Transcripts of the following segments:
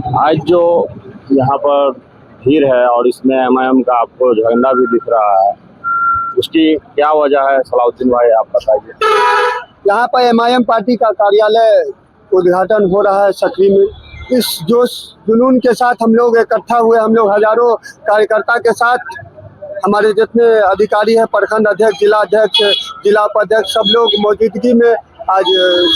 आज जो यहाँ पर भीड़ है और इसमें एमआईएम का आपको झंडा भी दिख रहा है, उसकी क्या वजह है सलाउद्दीन भाई, आप बताइए। यहाँ पर एमआईएम पार्टी का कार्यालय उद्घाटन हो रहा है सकरी में। इस जोश जुनून के साथ हम लोग इकट्ठा हुए, हम लोग हजारों कार्यकर्ता के साथ, हमारे जितने अधिकारी हैं, प्रखंड अध्यक्ष, जिला अध्यक्ष, जिला उपाध्यक्ष, सब लोग मौजूदगी में आज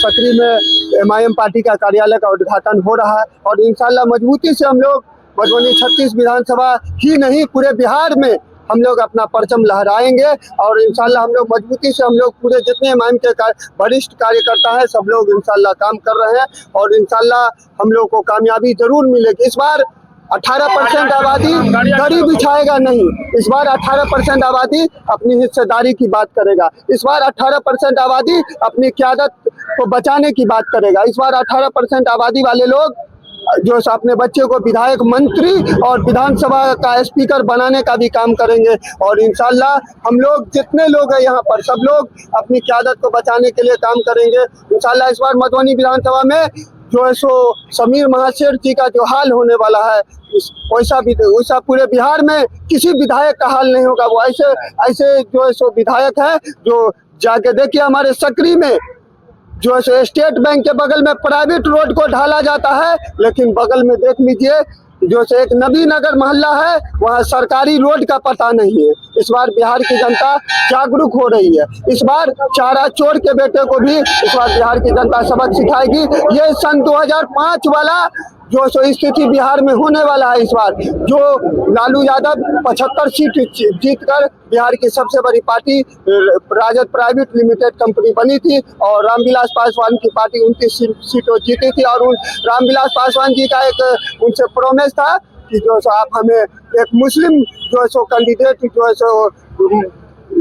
सकरी में एमआईएम पार्टी का कार्यालय का उद्घाटन हो रहा है। और इंशाल्लाह मजबूती से हम लोग मधुबनी 36 विधानसभा ही नहीं पूरे बिहार में हम लोग अपना परचम लहराएंगे। और इंशाल्लाह हम लोग मजबूती से, हम लोग पूरे जितने एमआईएम के वरिष्ठ कार्यकर्ता हैं सब लोग इंशाल्लाह काम कर रहे हैं और इंशाल्लाह हम लोग को कामयाबी जरूर मिलेगी। इस बार 18% आबादी दरी बिछाएगा नहीं, इस बार 18% आबादी अपनी हिस्सेदारी की बात करेगा। इस बार 18% आबादी अपनी क़यादत को बचाने की बात करेगा। इस बार 18% आबादी वाले लोग जो अपने बच्चे को विधायक, मंत्री और विधानसभा का स्पीकर बनाने का भी काम करेंगे। और इंशाल्लाह हम लोग जितने लोग हैं यहाँ पर सब लोग अपनी क़यादत को बचाने के लिए काम करेंगे। इंशाल्लाह इस बार मधुबनी विधानसभा में जो है सो समीर महासेठ जी का जो हाल होने वाला है, वैसा पूरे बिहार में किसी विधायक का हाल नहीं होगा। वो ऐसे जो है सो विधायक है जो जाके देखिए हमारे सकरी में जो है स्टेट बैंक के बगल में प्राइवेट रोड को ढाला जाता है, लेकिन बगल में देख लीजिए जो से एक नबी नगर मोहल्ला है, वहाँ सरकारी रोड का पता नहीं है। इस बार बिहार की जनता जागरूक हो रही है। इस बार चारा चोर के बेटे को भी इस बार बिहार की जनता सबक सिखाएगी। ये सन 2005 वाला जो सो स्थिति बिहार में होने वाला है। इस बार जो लालू यादव 75 सीट जीतकर बिहार की सबसे बड़ी party RJD private limited company बनी थी और रामविलास पासवान की पार्टी 29 सीटों जीती थी। और उन रामविलास पासवान जी का एक उनसे प्रोमिस था कि जो सो आप हमें एक मुस्लिम जो है सो कैंडिडेट जो है सो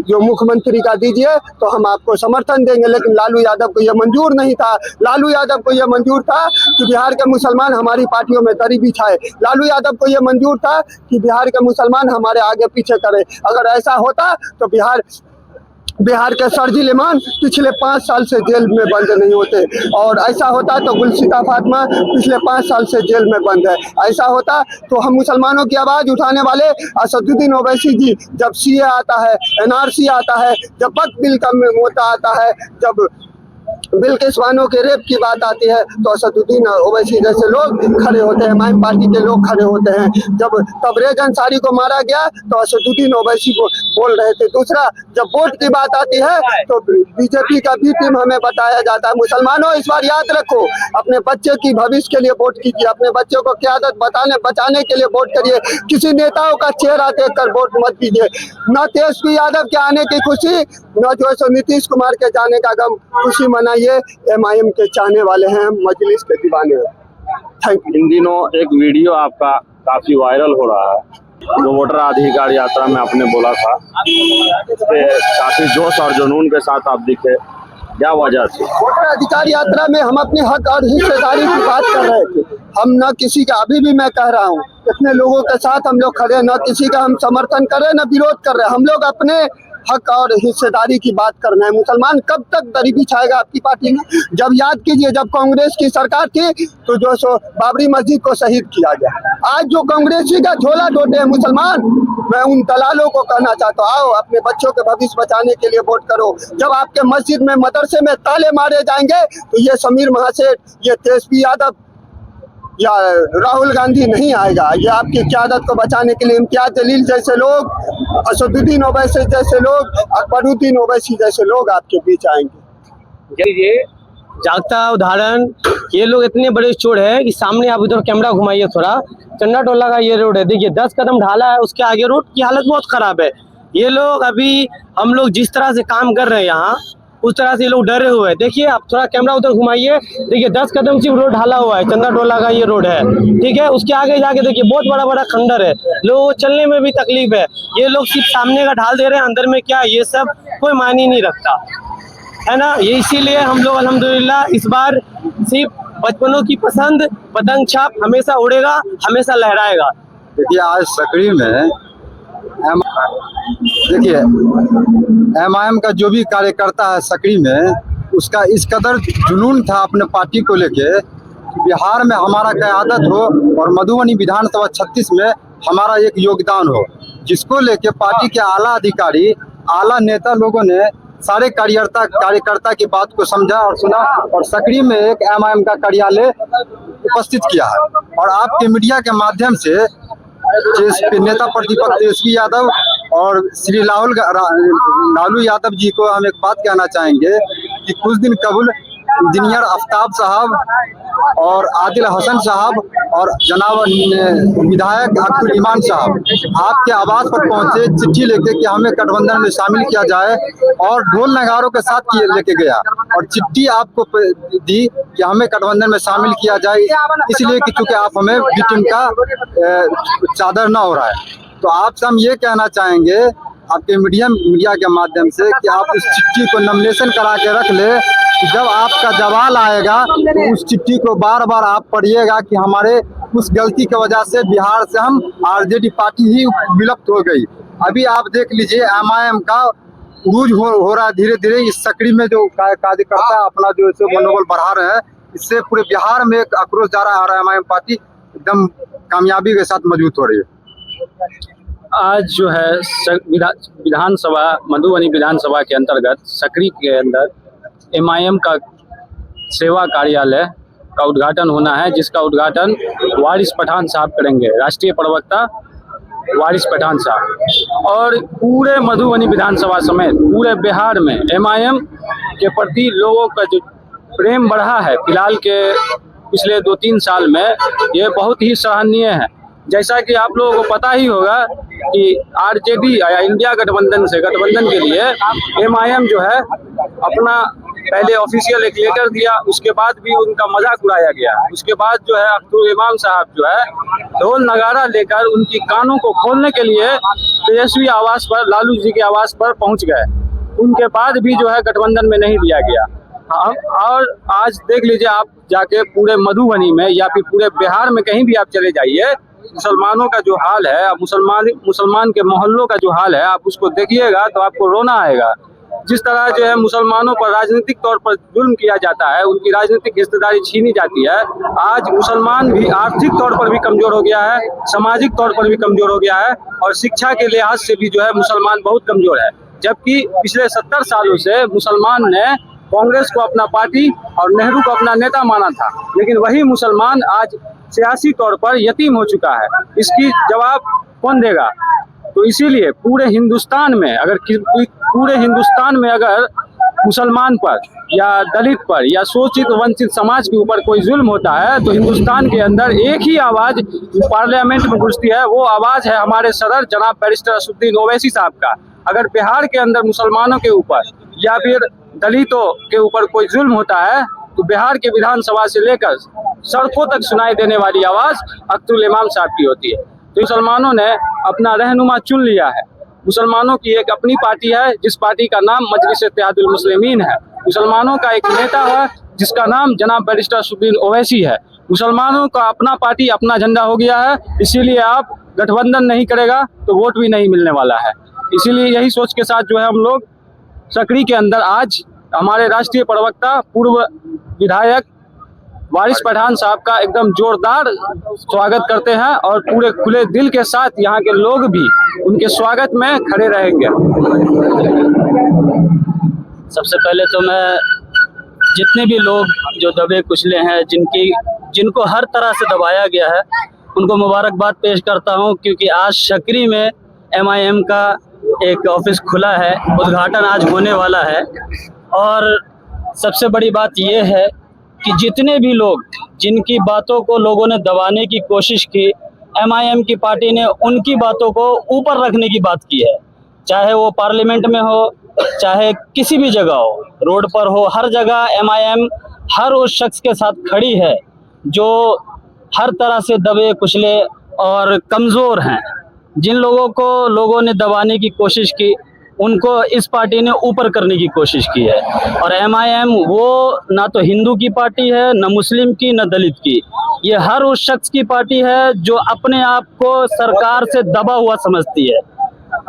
जो मुख्यमंत्री का दीजिए तो हम आपको समर्थन देंगे। लेकिन लालू यादव को यह मंजूर नहीं था। लालू यादव को यह मंजूर था कि बिहार के मुसलमान हमारी पार्टियों में दरी बिछाए। लालू यादव को यह मंजूर था कि बिहार के मुसलमान हमारे आगे पीछे करें। अगर ऐसा होता तो बिहार के शर्जील इमाम पिछले 5 साल से जेल में बंद नहीं होते, और ऐसा होता तो गुलसिता फातिमा पिछले 5 साल से जेल में बंद है। ऐसा होता तो हम मुसलमानों की आवाज़ उठाने वाले असदुद्दीन ओवैसी जी, जब सीए आता है, एनआरसी आता है, जब वक्फ बिल का मुद्दा आता है, जब बिल्किस बानो के रेप की बात आती है तो असदुद्दीन ओवैसी जैसे लोग खड़े होते हैं, एमआईएम पार्टी के लोग खड़े होते हैं। जब तबरेज अंसारी को मारा गया तो असदुद्दीन ओवैसी को बोल रहे थे। दूसरा, जब वोट की बात आती है तो बीजेपी का बी टीम हमें बताया जाता है। मुसलमानों इस बार याद रखो, अपने बच्चे की भविष्य के लिए वोट कीजिए, अपने बच्चों को क़यादत बचाने के लिए वोट करिए। किसी नेताओं का चेहरा देखकर वोट मत कीजिए। न तेजस्वी यादव के आने की खुशी, न जो है नीतीश कुमार के जाने का गम, खुशी मनाइए। एमआईएम के चाहने वाले हैं, मजलिस के दीवाने हैं। Thank you. इन दिनों एक वीडियो आपका काफी वायरल हो रहा है, जो वोटर अधिकार यात्रा में आपने बोला था, उस पे काफी जोश और जुनून के साथ आप दिखे, क्या वजह थी? वोटर अधिकार यात्रा में हम अपने हक और हिस्सेदारी की बात कर रहे थे। हम न किसी का, अभी भी मैं कह रहा हूँ, इतने लोगों के साथ हम लोग खड़े, न किसी का हम समर्थन कर रहे न विरोध कर रहे। हम लोग अपने हक और हिस्सेदारी की बात करना है। मुसलमान कब तक दरी बिछाएगा आपकी पार्टी में? जब याद कीजिए, जब कांग्रेस की सरकार थी तो जो सो बाबरी मस्जिद को शहीद किया गया। आज जो कांग्रेसी का झोला ढोते हैं मुसलमान, मैं उन दलालों को कहना चाहता हूँ, आओ अपने बच्चों के भविष्य बचाने के लिए वोट करो। जब आपके मस्जिद में, मदरसे में ताले मारे जाएंगे तो ये समीर महासेठ, ये तेजस्वी यादव या राहुल गांधी नहीं आएगा। ये आपकी क़यादत को बचाने के लिए इम्तियाज जलील जैसे लोग, असदुद्दीन ओवैसी जैसे लोग, अकबरुद्दीन ओवैसी जैसे लोग आपके बीच आएंगे। ये जागता उदाहरण, ये लोग इतने बड़े चोर है कि सामने आप इधर कैमरा घुमाइए थोड़ा, चन्ना टोला का ये रोड है, देखिए 10 कदम ढाला है, उसके आगे रोड की हालत बहुत खराब है। ये लोग अभी, हम लोग जिस तरह से काम कर रहे हैं यहाँ, उस तरह से ये लोग डरे हुए हैं। देखिए आप थोड़ा कैमरा उधर घुमाइए, देखिए 10 कदम सिर्फ रोड ढाला हुआ है, चंदा टोला का ये रोड है, ठीक है। उसके आगे जाके देखिए बहुत बड़ा बड़ा खंडर है, लोगों को चलने में भी तकलीफ है। ये लोग सिर्फ सामने का ढाल दे रहे हैं, अंदर में क्या, ये सब कोई मायने नहीं रखता है ना। ये इसीलिए हम लोग अल्हम्दुलिल्लाह इस बार सिर्फ बचपनों की पसंद पतंग छाप हमेशा उड़ेगा, हमेशा लहराएगा। देखिए आज सकरी में देखिए एमआईएम का जो भी कार्यकर्ता है सकरी में, उसका इस कदर जुनून था अपने पार्टी को लेके बिहार में हमारा क़यादत हो और मधुबनी विधानसभा 36 में हमारा एक योगदान हो, जिसको लेके पार्टी के आला अधिकारी, आला नेता लोगों ने सारे कार्यकर्ता की बात को समझा और सुना और सकरी में एक एमआईएम का कार्यालय उपस्थित किया है। और आपके मीडिया के माध्यम से नेता प्रतिपक्ष तेजस्वी यादव और श्री लालू यादव जी को हम एक बात कहना चाहेंगे कि कुछ दिन कबल इंजीनियर आफ्ताब साहब और आदिल हसन साहब और जनाब विधायक अब्दुल ईमान साहब आपके आवास पर पहुंचे चिट्ठी लेके कि हमें गठबंधन में शामिल किया जाए, और ढोल नगारों के साथ लेके गया और चिट्ठी आपको दी कि हमें गठबंधन में शामिल किया जाए, इसलिए कि चूंकि आप हमें विक्टिम का चादर ना हो रहा है। तो आपसे हम ये कहना चाहेंगे आपके मीडिया के माध्यम से कि आप इस चिट्ठी को नॉमिनेशन करा के रख ले, जब आपका जवाल आएगा तो उस चिट्ठी को बार बार आप पढ़िएगा कि हमारे उस गलती की वजह से बिहार से हम आरजेडी पार्टी ही विलुप्त हो गई। अभी आप देख लीजिए एमआईएम का उरूज हो रहा है धीरे धीरे। इस सकरी में जो कार्यकर्ता अपना जो मनोबल बढ़ा रहे हैं, इससे पूरे बिहार में एक आक्रोश जा रहा है और एमआईएम पार्टी एकदम कामयाबी के साथ मजबूत हो रही है। आज जो है विधानसभा मधुबनी विधानसभा के अंतर्गत सकरी के अंदर एमआईएम का सेवा कार्यालय का उद्घाटन होना है, जिसका उद्घाटन वारिस पठान साहब करेंगे, राष्ट्रीय प्रवक्ता वारिस पठान साहब। और पूरे मधुबनी विधानसभा समेत पूरे बिहार में एमआईएम के प्रति लोगों का जो प्रेम बढ़ा है फिलहाल के पिछले 2-3 साल में, ये बहुत ही सराहनीय है। जैसा कि आप लोगों को पता ही होगा कि आरजेडी या इंडिया गठबंधन के लिए एमआईएम जो है अपना पहले ऑफिशियल एक लेटर दिया, उसके बाद भी उनका मजाक उड़ाया गया। उसके बाद जो है अब्दुल ईमान साहब जो है ढोल नगारा लेकर उनकी कानों को खोलने के लिए तेजस्वी आवास पर, लालू जी के आवास पर पहुंच गए। उनके बाद भी जो है गठबंधन में नहीं दिया गया। और आज देख लीजिए आप जाके पूरे मधुबनी में या फिर पूरे बिहार में कहीं भी आप चले जाइए, मुसलमानों का जो हाल है, मुसलमान के मोहल्लों का जो हाल है, आप उसको देखिएगा तो आपको रोना आएगा। जिस तरह जो है मुसलमानों पर राजनीतिक तौर पर जुल्म किया जाता है, उनकी राजनीतिक हिस्सेदारी छीनी जाती है। आज मुसलमान भी आर्थिक तौर पर भी कमजोर हो गया है, सामाजिक तौर पर भी कमजोर हो गया है और शिक्षा के लिहाज से भी जो है मुसलमान बहुत कमजोर है। जबकि पिछले 70 सालों से मुसलमान ने कांग्रेस को अपना पार्टी और नेहरू को अपना नेता माना था, लेकिन वही मुसलमान आज सियासी तौर पर यतीम हो चुका है। इसकी जवाब कौन देगा? तो इसीलिए पूरे हिंदुस्तान में अगर मुसलमान पर या दलित पर या शोषित वंचित समाज के ऊपर कोई जुल्म होता है, तो हिंदुस्तान के अंदर एक ही आवाज पार्लियामेंट में गूंजती है। वो आवाज है हमारे सदर जनाब बैरिस्टर असदुद्दीन ओवैसी साहब का। अगर बिहार के अंदर मुसलमानों के ऊपर या फिर दलितों के ऊपर कोई जुल्म होता है, तो बिहार के विधानसभा से लेकर सड़कों तक सुनाई देने वाली आवाज अब्दुल इमाम साहब की होती है। तो मुसलमानों ने अपना रहनुमा चुन लिया है। मुसलमानों की एक अपनी पार्टी है, जिस पार्टी का नाम मजलिस इत्तेहादुल मुस्लिमीन है। मुसलमानों का एक नेता है जिसका नाम जनाब बैरिस्टर असदुद्दीन ओवैसी है। मुसलमानों का अपना पार्टी, अपना झंडा हो गया है। इसीलिए आप गठबंधन नहीं करेगा तो वोट भी नहीं मिलने वाला है। इसीलिए यही सोच के साथ जो है हम लोग सकरी के अंदर आज हमारे राष्ट्रीय प्रवक्ता पूर्व विधायक वारिस पठान साहब का एकदम जोरदार स्वागत करते हैं और पूरे खुले दिल के साथ यहाँ के लोग भी उनके स्वागत में खड़े रहेंगे। सबसे पहले तो मैं जितने भी लोग जो दबे कुचले हैं, जिनको हर तरह से दबाया गया है, उनको मुबारकबाद पेश करता हूं, क्योंकि आज सकरी में एमआईएम का एक ऑफिस खुला है, उद्घाटन आज होने वाला है। और सबसे बड़ी बात यह है कि जितने भी लोग जिनकी बातों को लोगों ने दबाने की कोशिश की, एमआईएम की पार्टी ने उनकी बातों को ऊपर रखने की बात की है। चाहे वो पार्लियामेंट में हो, चाहे किसी भी जगह हो, रोड पर हो, हर जगह एमआईएम हर उस शख्स के साथ खड़ी है जो हर तरह से दबे कुचले और कमज़ोर हैं। जिन लोगों को लोगों ने दबाने की कोशिश की, उनको इस पार्टी ने ऊपर करने की कोशिश की है। और एमआईएम वो ना तो हिंदू की पार्टी है, ना मुस्लिम की, ना दलित की। ये हर उस शख्स की पार्टी है जो अपने आप को सरकार से दबा हुआ समझती है।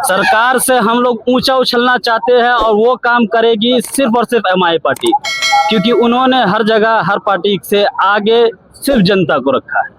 सरकार से हम लोग ऊंचा उछलना चाहते हैं और वो काम करेगी सिर्फ और सिर्फ एमआईएम पार्टी, क्योंकि उन्होंने हर जगह हर पार्टी से आगे सिर्फ जनता को रखा है।